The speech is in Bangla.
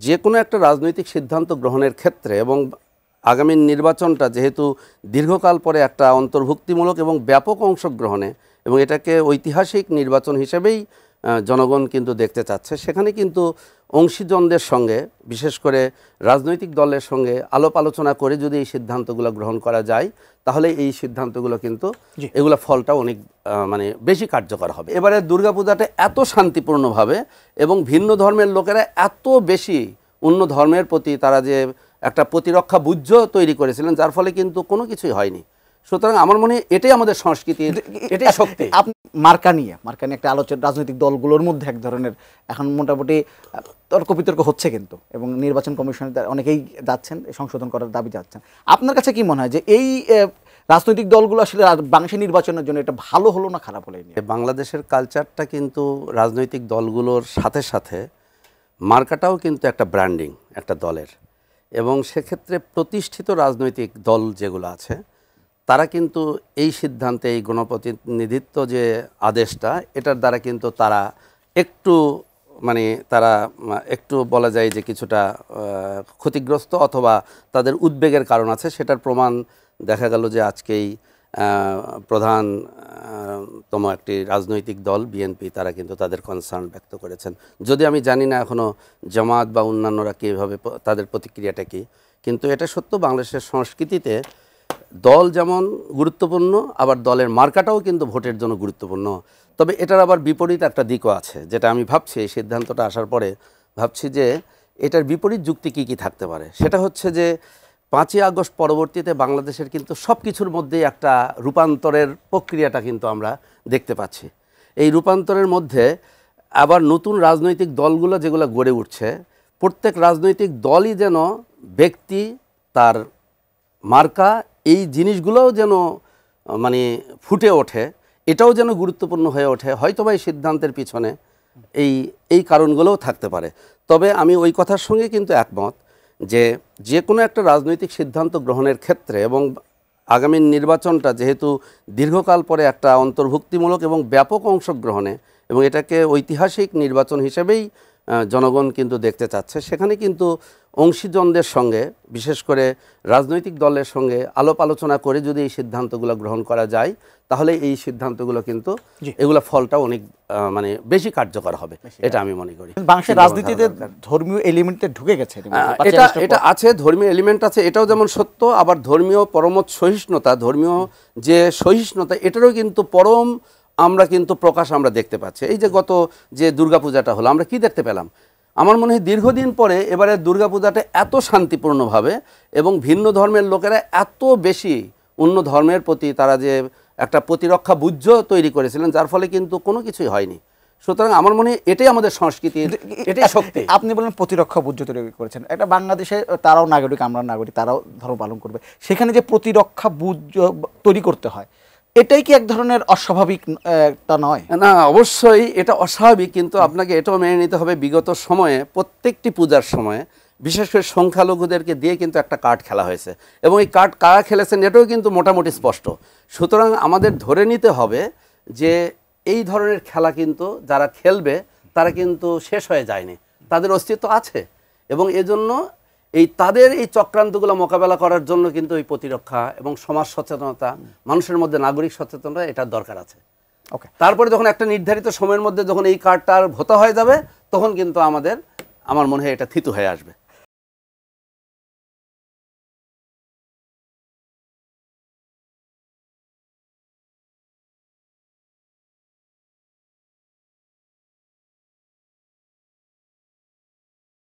যে কোনো একটা রাজনৈতিক সিদ্ধান্ত গ্রহণের ক্ষেত্রে এবং আগামী নির্বাচনটা যেহেতু দীর্ঘকাল পরে একটা অন্তর্ভুক্তিমূলক এবং ব্যাপক অংশগ্রহণে এবং এটাকে ঐতিহাসিক নির্বাচন হিসেবেই জনগণ কিন্তু দেখতে চাচ্ছে, সেখানে কিন্তু অংশীজনদের সঙ্গে বিশেষ করে রাজনৈতিক দলের সঙ্গে আলাপ আলোচনা করে যদি এই সিদ্ধান্তগুলো গ্রহণ করা যায় তাহলে এই সিদ্ধান্তগুলো কিন্তু এগুলো ফলটা অনেক মানে বেশি কার্যকর হবে। এবারে দুর্গাপূজাটা এত শান্তিপূর্ণভাবে এবং ভিন্ন ধর্মের লোকেরা এত বেশি অন্য ধর্মের প্রতি তারা যে একটা প্রতিরক্ষা বুদ্ধ তৈরি করেছিলেন, যার ফলে কিন্তু কোনো কিছুই হয়নি। সুতরাং আমার মনে হয় এটাই আমাদের সংস্কৃতির, এটাই শক্তি। মার্কা নিয়ে একটা আলোচনা রাজনৈতিক দলগুলোর মধ্যে এক ধরনের এখন মোটামুটি তর্ক বিতর্ক হচ্ছে কিন্তু, এবং নির্বাচন কমিশনে অনেকেই যাচ্ছেন, সংশোধন করার দাবি যাচ্ছেন। আপনার কাছে কি মনে হয় যে এই রাজনৈতিক দলগুলো আসলে বাংলাদেশের নির্বাচনের জন্য এটা ভালো হলো না খারাপ হলো? বাংলাদেশের কালচারটা কিন্তু রাজনৈতিক দলগুলোর সাথে সাথে মার্কাটাও কিন্তু একটা ব্র্যান্ডিং একটা দলের, এবং সেক্ষেত্রে প্রতিষ্ঠিত রাজনৈতিক দল যেগুলো আছে তারা কিন্তু এই সিদ্ধান্তে, এই গণপ্রতিনিধিত্ব যে আদেশটা, এটার দ্বারা কিন্তু তারা একটু মানে তারা একটু বলা যায় যে কিছুটা ক্ষতিগ্রস্ত অথবা তাদের উদ্বেগের কারণ আছে। সেটার প্রমাণ দেখা গেল যে আজকেই প্রধানতম একটি রাজনৈতিক দল বিএনপি তারা কিন্তু তাদের কনসার্ন ব্যক্ত করেছেন। যদি আমি জানি না এখনও জামাত বা অন্যান্যরা কীভাবে তাদের প্রতিক্রিয়াটা কী, কিন্তু এটা সত্য বাংলাদেশের সংস্কৃতিতে দল যেমন গুরুত্বপূর্ণ, আবার দলের মার্কাটাও কিন্তু ভোটের জন্য গুরুত্বপূর্ণ। তবে এটার আবার বিপরীত একটা দিকও আছে, যেটা আমি ভাবছি এই সিদ্ধান্তটা আসার পরে ভাবছি যে এটার বিপরীত যুক্তি কী কী থাকতে পারে। সেটা হচ্ছে যে 5ই আগস্ট পরবর্তীতে বাংলাদেশের কিন্তু সব কিছুর মধ্যেই একটা রূপান্তরের প্রক্রিয়াটা কিন্তু আমরা দেখতে পাচ্ছি। এই রূপান্তরের মধ্যে আবার নতুন রাজনৈতিক দলগুলো যেগুলো গড়ে উঠছে, প্রত্যেক রাজনৈতিক দলই যেন ব্যক্তি, তার মার্কা, এই জিনিসগুলোও যেন মানে ফুটে ওঠে, এটাও যেন গুরুত্বপূর্ণ হয়ে ওঠে। হয়তোবা এই সিদ্ধান্তের পিছনে এই কারণগুলোও থাকতে পারে। তবে আমি ওই কথার সঙ্গে কিন্তু একমত যে কোনো একটা রাজনৈতিক সিদ্ধান্ত গ্রহণের ক্ষেত্রে এবং আগামী নির্বাচনটা যেহেতু দীর্ঘকাল পরে একটা অন্তর্ভুক্তিমূলক এবং ব্যাপক অংশগ্রহণে এবং এটাকে ঐতিহাসিক নির্বাচন হিসেবেই জনগণ কিন্তু দেখতে চাচ্ছে, সেখানে কিন্তু অংশীজনদের সঙ্গে বিশেষ করে রাজনৈতিক দলের সঙ্গে আলাপ আলোচনা করে যদি এই সিদ্ধান্তগুলো গ্রহণ করা যায় তাহলে এই সিদ্ধান্তগুলো কিন্তু এগুলো ফলটা অনেক মানে বেশি কার্যকর হবে, এটা আমি মনে করি। বাংলাদেশের রাজনীতিতে ধর্মীয় এলিমেন্টে ঢুকে গেছে, এটা আছে, ধর্মীয় এলিমেন্ট আছে, এটাও যেমন সত্য। আবার ধর্মীয় পরমত সহিষ্ণুতা, ধর্মীয় যে সহিষ্ণুতা, এটারও কিন্তু পরম আমরা কিন্তু প্রকাশ আমরা দেখতে পাচ্ছি। এই যে গত যে দুর্গাপূজাটা হলো, আমরা কি দেখতে পেলাম? আমার মনে হয় দীর্ঘদিন পরে এবারে দুর্গাপূজাটা এত শান্তিপূর্ণভাবে এবং ভিন্ন ধর্মের লোকেরা এত বেশি অন্য ধর্মের প্রতি তারা যে একটা প্রতিরক্ষা বুদ্ধ তৈরি করেছিলেন, যার ফলে কিন্তু কোনো কিছুই হয়নি। সুতরাং আমার মনে হয় এটাই আমাদের সংস্কৃতির, এটাই শক্তি। আপনি বলেন প্রতিরক্ষা বুদ্ধ তৈরি করেছেন, একটা বাংলাদেশে তারাও নাগরিক, আমরা নাগরিক, তারাও ধর্ম পালন করবে, সেখানে যে প্রতিরক্ষা বুদ্ধ তৈরি করতে হয়, এটাই কি এক ধরনের অস্বাভাবিক তা নয়? না, অবশ্যই এটা অস্বাভাবিক, কিন্তু আপনাকে এটাও মেনে নিতে হবে বিগত সময়ে প্রত্যেকটি পূজার সময়ে বিশেষ করে সংখ্যালঘুদেরকে দিয়ে কিন্তু একটা কার্ড খেলা হয়েছে, এবং এই কার্ড কারা খেলেছেন এটাও কিন্তু মোটামুটি স্পষ্ট। সুতরাং আমাদের ধরে নিতে হবে যে এই ধরনের খেলা কিন্তু যারা খেলবে তারা কিন্তু শেষ হয়ে যায়নি, তাদের অস্তিত্ব আছে, এবং এজন্য তাদের এই চক্রান্তগুলো মোকাবেলা করার জন্য কিন্তু এই প্রতিরক্ষা এবং সমাজ সচেতনতা, মানুষের মধ্যে নাগরিক সচেতনতা, এটার দরকার আছে। ওকে, তারপরে যখন একটা নির্ধারিত সময়ের মধ্যে যখন এই কার্ডটা ভোতা হয়ে যাবে তখন কিন্তু আমার মনে হয় এটা থিতু হয়ে আসবে।